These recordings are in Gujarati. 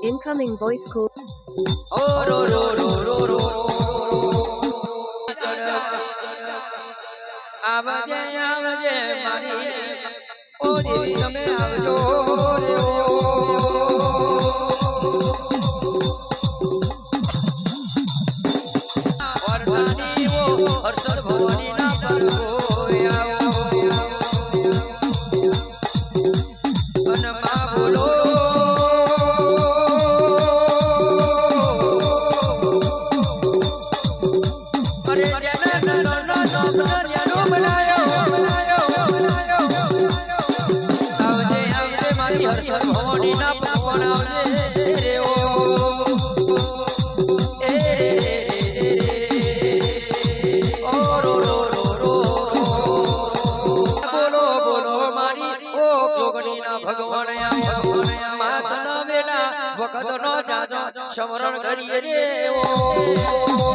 Incoming voice call. આવજે આવજે મારી ઓ દેવી તમે આવજો વરદાની ઓ હર્ષદ ભવાની ના પરગો અને માં બોલો અરે જેને નો બનાયો આવજે આવજે મારી હર્ષદ ભવાની ના પણ આવજે રે ઓ ભગવાન માતના બેના વખત નો જાજો સમરણ કરીએ રે ઓ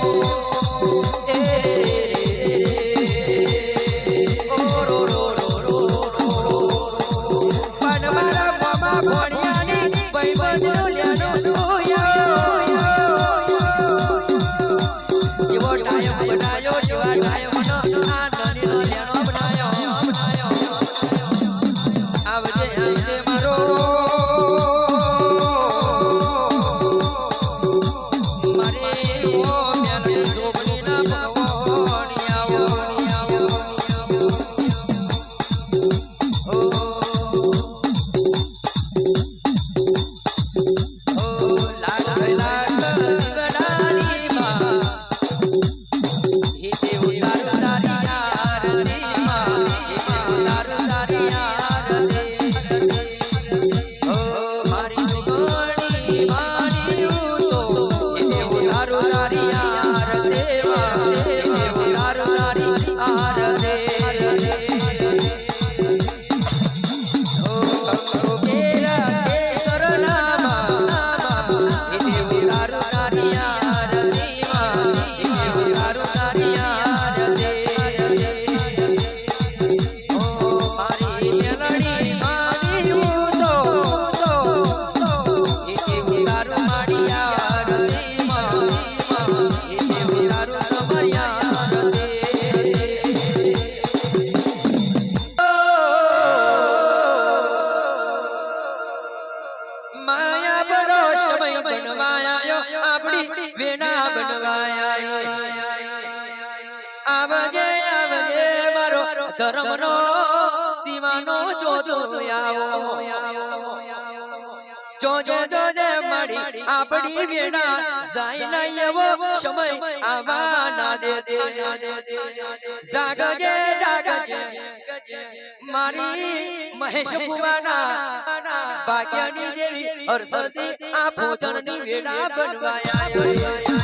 માયા બરો સમય બનવાયો આપણી વેના બનવાયા આવજે આવજે મારો ધર્મનો દીવાનો જોજો આવો જોજો જોજે મારી આપણી વેના જાય ના એવો સમય આવા ના દે જાગજે જાગજે મારી મહેશ ભુવાના ભાગ્યની દેવી હર્ષદી આ ભોજનની વેળા બનવાયા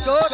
જોર